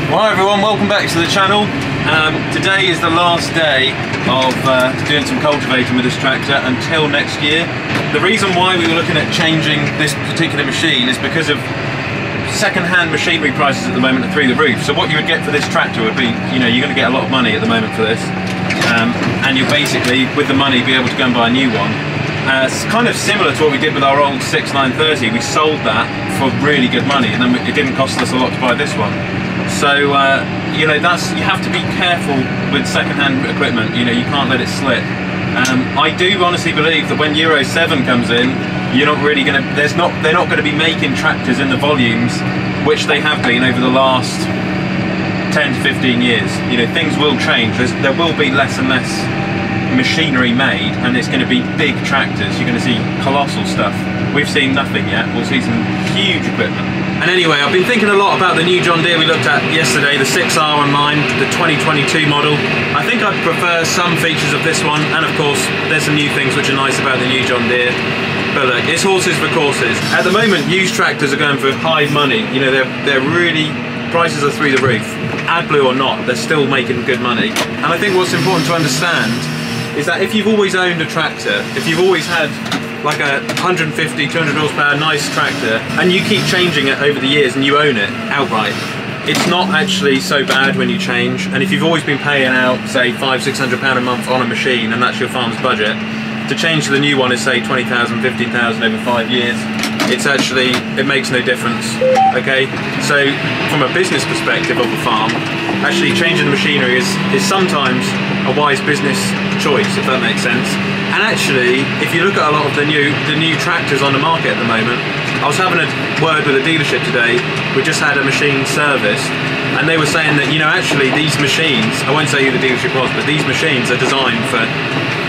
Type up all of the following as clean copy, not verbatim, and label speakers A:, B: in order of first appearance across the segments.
A: Well, hi everyone, welcome back to the channel. Today is the last day of doing some cultivating with this tractor until next year. The reason why we were looking at changing this particular machine is because of second-hand machinery prices at the moment are through the roof. So what you would get for this tractor would be, you know, you're going to get a lot of money at the moment for this, and you'll basically, with the money, be able to go and buy a new one. It's kind of similar to what we did with our old 6930. We sold that for really good money, and then it didn't cost us a lot to buy this one. So you know, you have to be careful with second-hand equipment. You know, you can't let it slip. I do honestly believe that when Euro 7 comes in, you're not really going to. They're not going to be making tractors in the volumes which they have been over the last 10 to 15 years. You know, things will change. There will be less and less machinery made, and it's going to be big tractors. You're going to see colossal stuff. We've seen nothing yet. We'll see some huge equipment. And anyway, I've been thinking a lot about the new John Deere we looked at yesterday, the 6R on mine, the 2022 model. I think I'd prefer some features of this one, and of course there's some new things which are nice about the new John Deere. But look, it's horses for courses. At the moment, used tractors are going for high money. You know, they're really, prices are through the roof. AdBlue or not, they're still making good money. And I think what's important to understand is that if you've always owned a tractor, if you've always had like a 150, 200 horsepower nice tractor, and you keep changing it over the years and you own it outright, it's not actually so bad when you change. And if you've always been paying out, say, £500–600 a month on a machine, and that's your farm's budget, to change to the new one is, say, 20,000, 15,000 over 5 years, it makes no difference, okay? So from a business perspective of the farm, actually changing the machinery is sometimes a wise business choice, if that makes sense. And actually, if you look at a lot of the new tractors on the market at the moment, I was having a word with a dealership today. We just had a machine serviced, and they were saying that, you know, actually these machines, I won't say who the dealership was, but these machines are designed for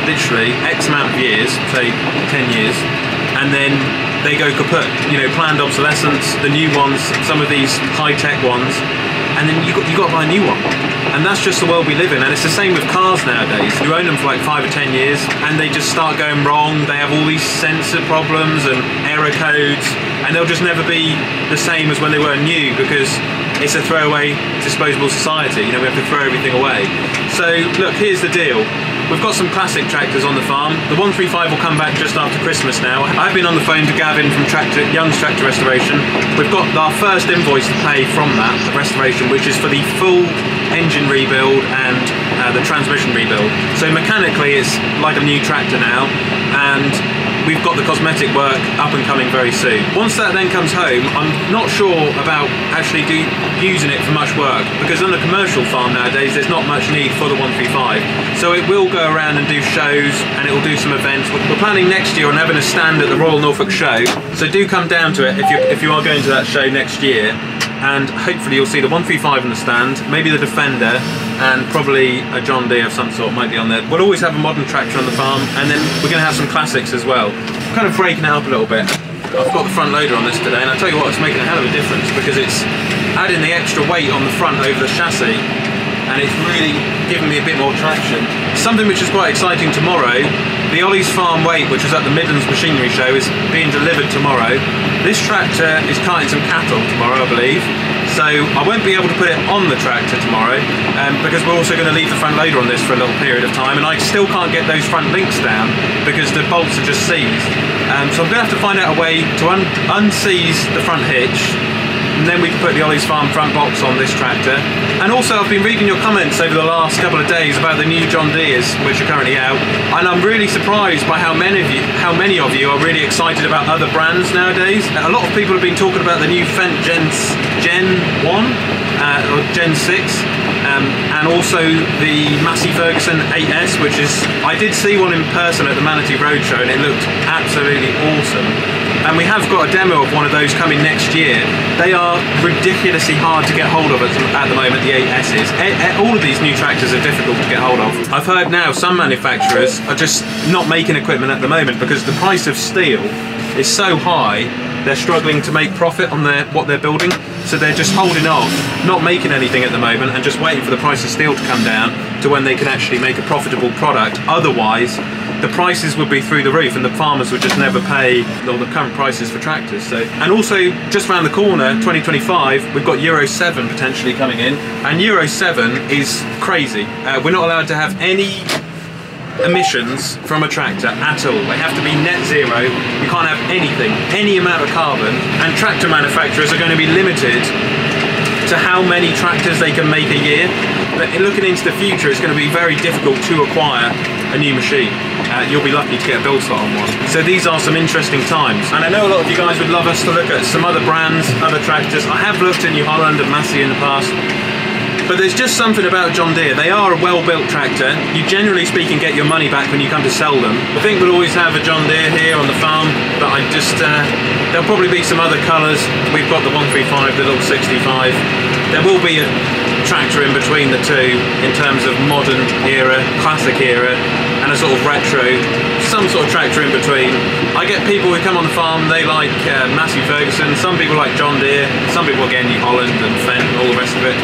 A: literally X amount of years, say 10 years, and then they go kaput. You know, planned obsolescence, the new ones, some of these high-tech ones, and then you got to buy a new one. And that's just the world we live in. And it's the same with cars nowadays. You own them for like 5 or 10 years and they just start going wrong. They have all these sensor problems and error codes, and they'll just never be the same as when they were new, because it's a throwaway, disposable society. You know, we have to throw everything away. So look, here's the deal. We've got some classic tractors on the farm. The 135 will come back just after Christmas now. I've been on the phone to Gavin from Young's Tractor Restoration. We've got our first invoice to pay from that, the restoration, which is for the full engine rebuild and the transmission rebuild. So mechanically it's like a new tractor now, and we've got the cosmetic work up and coming very soon. Once that then comes home, I'm not sure about actually using it for much work, because on a commercial farm nowadays there's not much need for the 135. So it will go around and do shows, and it will do some events. We're planning next year on having a stand at the Royal Norfolk Show, so do come down to it if you are going to that show next year. And hopefully you'll see the 135 on the stand, maybe the Defender, and probably a John Deere of some sort might be on there. We'll always have a modern tractor on the farm, and then we're going to have some classics as well. I'm kind of breaking it up a little bit. I've got the front loader on this today, and I tell you what, it's making a hell of a difference, because it's adding the extra weight on the front over the chassis, and it's really giving me a bit more traction. Something which is quite exciting tomorrow, the Olly's Farm Weight, which was at the Midlands Machinery Show, is being delivered tomorrow. This tractor is carting some cattle tomorrow, I believe, so I won't be able to put it on the tractor tomorrow, because we're also going to leave the front loader on this for a little period of time, and I still can't get those front links down because the bolts are just seized. So I'm going to have to find out a way to unseize the front hitch, and then we can put the Olly's Farm front box on this tractor. And also, I've been reading your comments over the last couple of days about the new John Deeres, which are currently out, and I'm really surprised by how many of you are really excited about other brands nowadays. A lot of people have been talking about the new Fendt Gen 1 or Gen 6, and also the Massey Ferguson 8S, which is, I did see one in person at the Manatee Roadshow, and it looked absolutely awesome. And we have got a demo of one of those coming next year. They are ridiculously hard to get hold of at the moment, the 8Ss. All of these new tractors are difficult to get hold of. I've heard now some manufacturers are just not making equipment at the moment because the price of steel is so high, they're struggling to make profit on what they're building. So they're just holding off, not making anything at the moment, and just waiting for the price of steel to come down to when they can actually make a profitable product. Otherwise, the prices would be through the roof and the farmers would just never pay all the current prices for tractors. So, and also just around the corner, 2025, we've got Euro 7 potentially coming in, and Euro 7 is crazy. We're not allowed to have any emissions from a tractor at all. They have to be net zero. You can't have anything, any amount of carbon, and tractor manufacturers are going to be limited to how many tractors they can make a year. But looking into the future, it's going to be very difficult to acquire a new machine. You'll be lucky to get a build slot on one. So these are some interesting times. And I know a lot of you guys would love us to look at some other brands, other tractors. I have looked at New Holland and Massey in the past, but there's just something about John Deere. They are a well-built tractor. You generally speaking get your money back when you come to sell them. I think we'll always have a John Deere here on the farm, but I just, there'll probably be some other colours. We've got the 135, the little 65. There will be a tractor in between the two in terms of modern era, classic era, and a sort of retro, some sort of tractor in between. I get people who come on the farm, they like Massey Ferguson, some people like John Deere, some people again New Holland and Fendt and all the rest of it.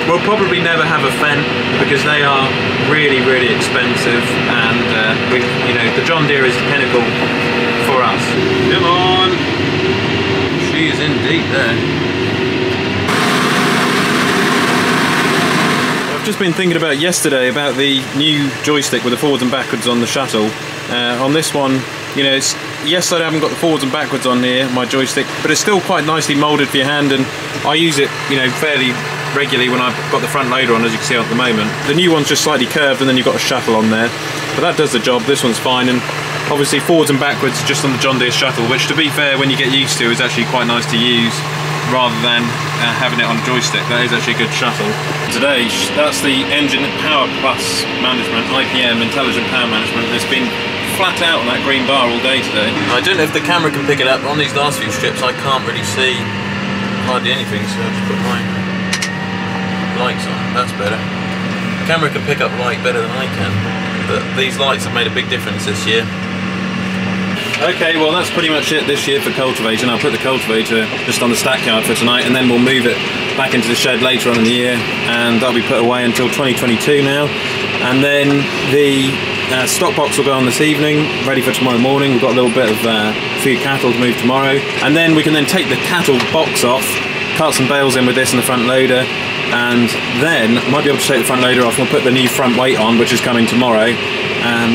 A: We'll probably never have a Fendt because they are really, really expensive, and you know, the John Deere is the pinnacle for us. Come on! She is in deep there. I've just been thinking about yesterday about the new joystick with the forwards and backwards on the shuttle. On this one, you know, yes, I haven't got the forwards and backwards on here, my joystick, but it's still quite nicely moulded for your hand, and I use it, you know, fairly regularly when I've got the front loader on, as you can see at the moment. The new one's just slightly curved, and then you've got a shuttle on there, but that does the job. This one's fine, and obviously forwards and backwards just on the John Deere shuttle, which, to be fair, when you get used to, is actually quite nice to use rather than having it on a joystick. That is actually a good shuttle. Today, that's the engine power plus management, IPM, intelligent power management. It's been flat out on that green bar all day today. I don't know if the camera can pick it up. On these last few strips I can't really see hardly anything, so I'll just put my lights on. That's better. The camera can pick up light better than I can, but these lights have made a big difference this year. Okay, well that's pretty much it this year for cultivating. I'll put the cultivator just on the stack yard for tonight, and then we'll move it back into the shed later on in the year, and that'll be put away until 2022 now. And then the stock box will go on this evening, ready for tomorrow morning. We've got a little bit of few cattle to move tomorrow, and then we can then take the cattle box off, cart some bales in with this in the front loader, and then I might be able to take the front loader off and we'll put the new front weight on, which is coming tomorrow.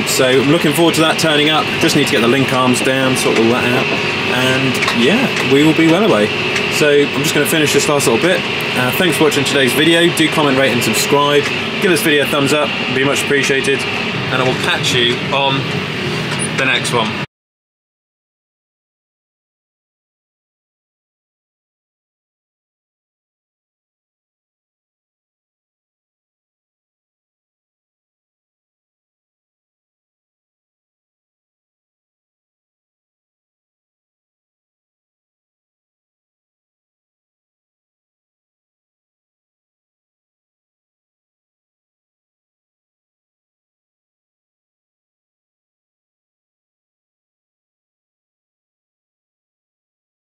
A: So I'm looking forward to that turning up. Just need to get the link arms down, sort all that out, and yeah, we will be well away. So I'm just going to finish this last little bit. Thanks for watching today's video. Do comment, rate and subscribe. Give this video a thumbs up, it'd be much appreciated, and I will catch you on the next one.